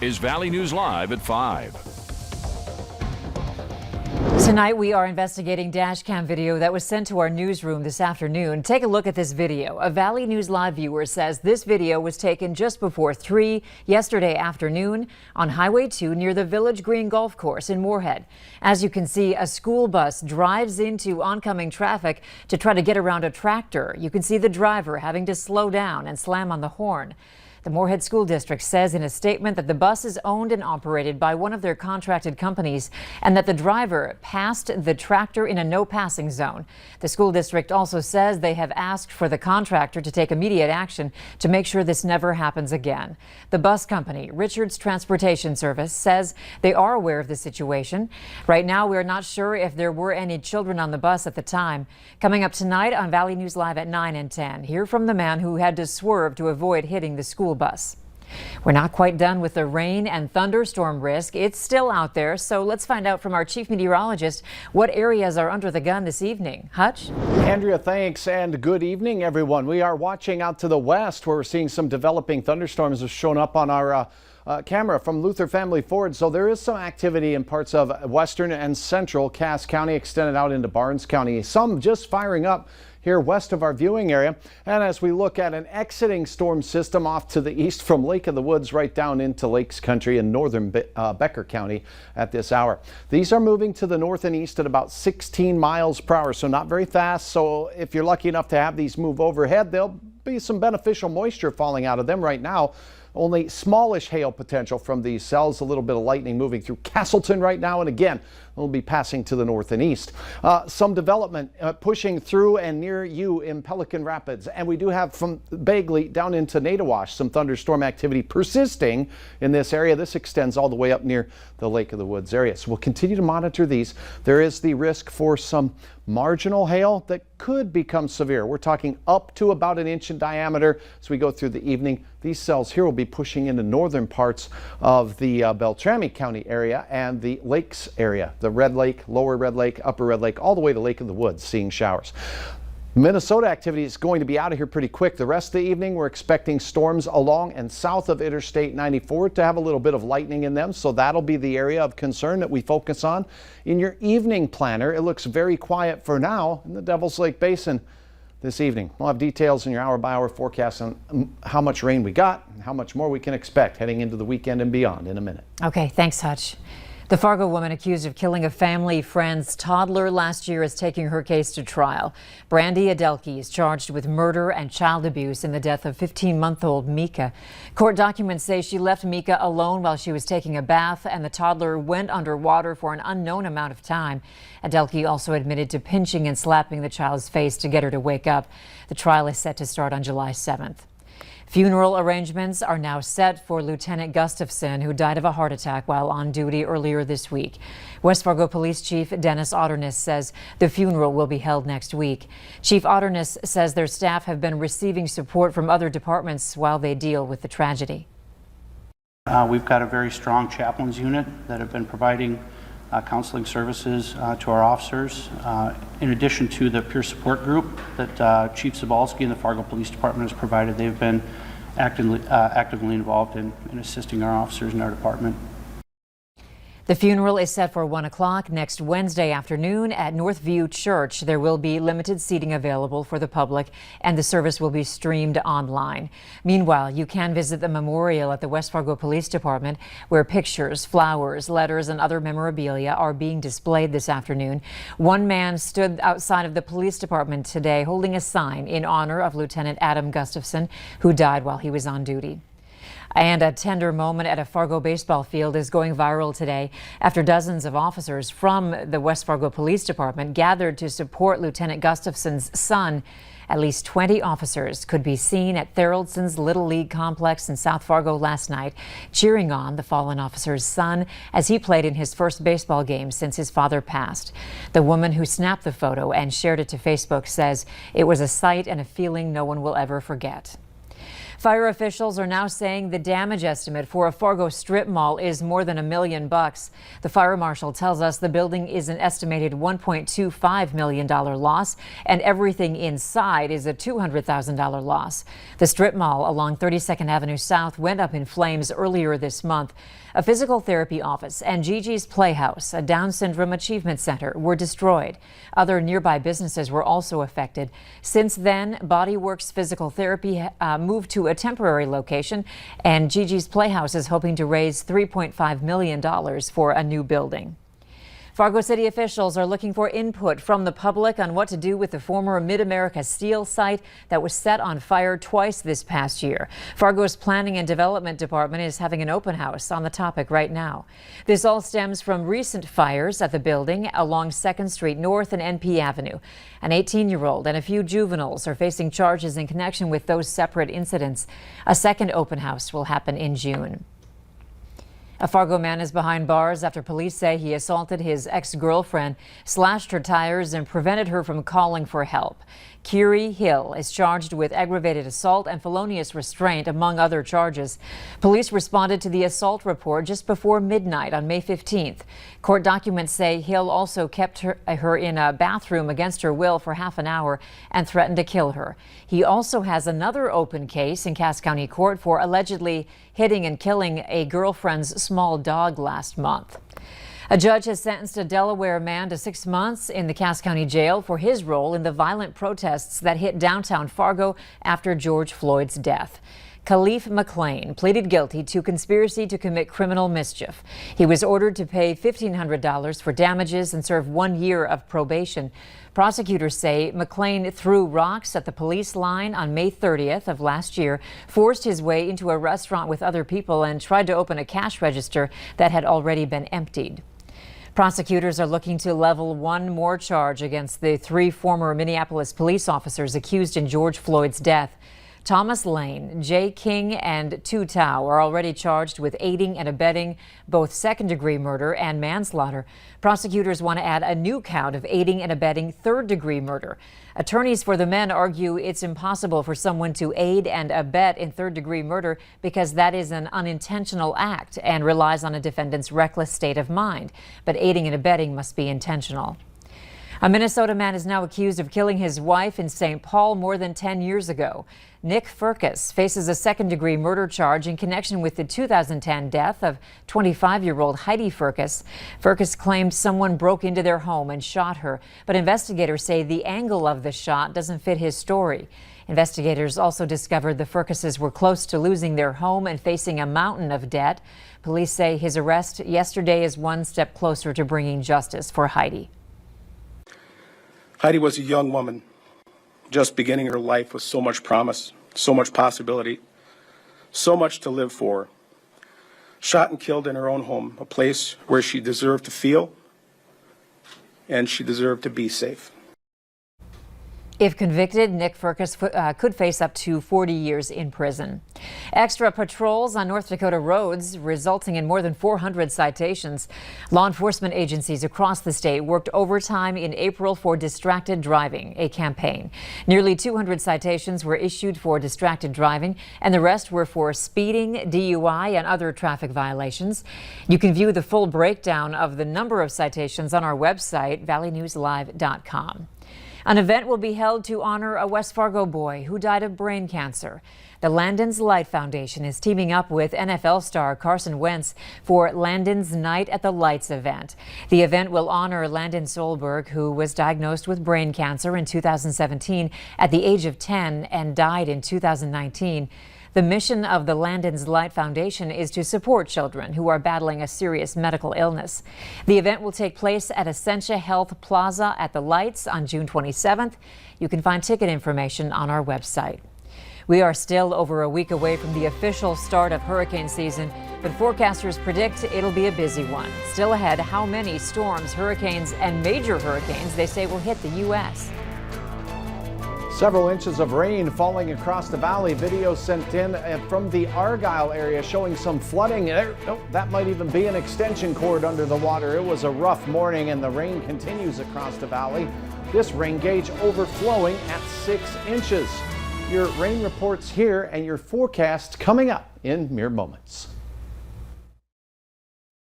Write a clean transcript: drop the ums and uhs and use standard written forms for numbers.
is Valley News Live at 5. Tonight we are investigating dash cam video that was sent to our newsroom this afternoon. Take a look at this video. A Valley News Live viewer says this video was taken just before 3 yesterday afternoon on Highway 2 near the Village Green Golf Course in Moorhead. As you can see, a school bus drives into oncoming traffic to try to get around a tractor. You can see the driver having to slow down and slam on the horn. The Moorhead School District says in a statement that the bus is owned and operated by one of their contracted companies and that the driver passed the tractor in a no passing zone. The school district also says they have asked for the contractor to take immediate action to make sure this never happens again. The bus company, Richards Transportation Service, says they are aware of the situation. Right now, we are not sure if there were any children on the bus at the time. Coming up tonight on Valley News Live at 9 and 10, hear from the man who had to swerve to avoid hitting the school bus. We're not quite done with the rain and thunderstorm risk. It's still out there, so let's find out from our chief meteorologist what areas are under the gun this evening. Hutch? Andrea, thanks, and good evening, everyone. We are watching out to the west where we're seeing some developing thunderstorms have shown up on our camera from Luther Family Ford. So there is some activity in parts of western and central Cass County, extended out into Barnes County. Some just firing up here west of our viewing area. And as we look at an exiting storm system off to the east from Lake of the Woods right down into Lakes Country in northern Becker County at this hour. These are moving to the north and east at about 16 miles per hour, so not very fast. So if you're lucky enough to have these move overhead, there'll be some beneficial moisture falling out of them right now. Only smallish hail potential from these cells. A little bit of lightning moving through Castleton right now, and again we'll be passing to the north and east. Some development pushing through and near you in Pelican Rapids, and we do have from Bagley down into Nadawash some thunderstorm activity persisting in this area. This extends all the way up near the Lake of the Woods area, so we'll continue to monitor these. There is the risk for some marginal hail that could become severe. We're talking up to about 1 inch in diameter as we go through the evening. These cells here will be pushing into northern parts of the Beltrami County area and the lakes area, the Red Lake, Lower Red Lake, Upper Red Lake, all the way to Lake of the Woods, seeing showers. Minnesota activity is going to be out of here pretty quick. The rest of the evening, we're expecting storms along and south of Interstate 94 to have a little bit of lightning in them, so that'll be the area of concern that we focus on. In your evening planner, it looks very quiet for now in the Devil's Lake Basin this evening. We'll have details in your hour-by-hour forecast on how much rain we got and how much more we can expect heading into the weekend and beyond in a minute. Okay, thanks, Hutch. The Fargo woman accused of killing a family friend's toddler last year is taking her case to trial. Brandy Adelke is charged with murder and child abuse in the death of 15-month-old Mika. Court documents say she left Mika alone while she was taking a bath, and the toddler went underwater for an unknown amount of time. Adelke also admitted to pinching and slapping the child's face to get her to wake up. The trial is set to start on July 7th. Funeral arrangements are now set for Lieutenant Gustafson, who died of a heart attack while on duty earlier this week. West Fargo Police Chief Dennis Otterness says the funeral will be held next week. Chief Otterness says their staff have been receiving support from other departments while they deal with the tragedy. We've got a very strong chaplains unit that have been providing counseling services to our officers, in addition to the peer support group that Chief Zabalski and the Fargo Police Department has provided. They've been actively involved in assisting our officers in our department. The funeral is set for 1 o'clock next Wednesday afternoon at Northview Church. There will be limited seating available for the public, and the service will be streamed online. Meanwhile, you can visit the memorial at the West Fargo Police Department, where pictures, flowers, letters, and other memorabilia are being displayed this afternoon. One man stood outside of the police department today holding a sign in honor of Lieutenant Adam Gustafson, who died while he was on duty. And a tender moment at a Fargo baseball field is going viral today after dozens of officers from the West Fargo Police Department gathered to support Lieutenant Gustafson's son. At least 20 officers could be seen at Theraldson's Little League complex in South Fargo last night, cheering on the fallen officer's son as he played in his first baseball game since his father passed. The woman who snapped the photo and shared it to Facebook says it was a sight and a feeling no one will ever forget. Fire officials are now saying the damage estimate for a Fargo strip mall is more than $1 million. The fire marshal tells us the building is an estimated $1.25 million loss, and everything inside is a $200,000 loss. The strip mall along 32nd Avenue South went up in flames earlier this month. A physical therapy office and Gigi's Playhouse, a Down Syndrome Achievement Center, were destroyed. Other nearby businesses were also affected. Since then, BodyWorks Physical Therapy moved to a temporary location, and Gigi's Playhouse is hoping to raise $3.5 million for a new building. Fargo City officials are looking for input from the public on what to do with the former Mid-America Steel site that was set on fire twice this past year. Fargo's Planning and Development Department is having an open house on the topic right now. This all stems from recent fires at the building along 2nd Street North and NP Avenue. An 18-year-old and a few juveniles are facing charges in connection with those separate incidents. A second open house will happen in June. A Fargo man is behind bars after police say he assaulted his ex-girlfriend, slashed her tires, and prevented her from calling for help. Kiri Hill is charged with aggravated assault and felonious restraint, among other charges. Police responded to the assault report just before midnight on May 15th. Court documents say Hill also kept her in a bathroom against her will for half an hour and threatened to kill her. He also has another open case in Cass County Court for allegedly hitting and killing a girlfriend's small dog last month. A judge has sentenced a Delaware man to 6 months in the Cass County Jail for his role in the violent protests that hit downtown Fargo after George Floyd's death. Khalif McLean pleaded guilty to conspiracy to commit criminal mischief. He was ordered to pay $1,500 for damages and serve 1 year of probation. Prosecutors say McLean threw rocks at the police line on May 30th of last year, forced his way into a restaurant with other people, and tried to open a cash register that had already been emptied. Prosecutors are looking to level one more charge against the 3 former Minneapolis police officers accused in George Floyd's death. Thomas Lane, Jay King, and Tu Tao are already charged with aiding and abetting both second-degree murder and manslaughter. Prosecutors want to add a new count of aiding and abetting third-degree murder. Attorneys for the men argue it's impossible for someone to aid and abet in third-degree murder because that is an unintentional act and relies on a defendant's reckless state of mind. But aiding and abetting must be intentional. A Minnesota man is now accused of killing his wife in St. Paul more than 10 years ago. Nick Furcus faces a second-degree murder charge in connection with the 2010 death of 25-year-old Heidi Furcus. Furcus claimed someone broke into their home and shot her, but investigators say the angle of the shot doesn't fit his story. Investigators also discovered the Furcuses were close to losing their home and facing a mountain of debt. Police say his arrest yesterday is one step closer to bringing justice for Heidi. Heidi was a young woman, just beginning her life with so much promise, so much possibility, so much to live for. Shot and killed in her own home, a place where she deserved to feel and she deserved to be safe. If convicted, Nick Furcus could face up to 40 years in prison. Extra patrols on North Dakota roads resulting in more than 400 citations. Law enforcement agencies across the state worked overtime in April for Distracted Driving, a campaign. Nearly 200 citations were issued for distracted driving, and the rest were for speeding, DUI, and other traffic violations. You can view the full breakdown of the number of citations on our website, valleynewslive.com. An event will be held to honor a West Fargo boy who died of brain cancer. The Landon's Light Foundation is teaming up with NFL star Carson Wentz for Landon's Night at the Lights event. The event will honor Landon Solberg, who was diagnosed with brain cancer in 2017 at the age of 10 and died in 2019. The mission of the Landon's Light Foundation is to support children who are battling a serious medical illness. The event will take place at Essentia Health Plaza at the Lights on June 27th. You can find ticket information on our website. We are still over a week away from the official start of hurricane season, but forecasters predict it'll be a busy one. Still ahead, how many storms, hurricanes, and major hurricanes they say will hit the U.S. Several inches of rain falling across the valley. Video sent in from the Argyle area showing some flooding. That might even be an extension cord under the water. It was a rough morning and the rain continues across the valley. This rain gauge overflowing at 6 inches. Your rain reports here and your forecast coming up in mere moments.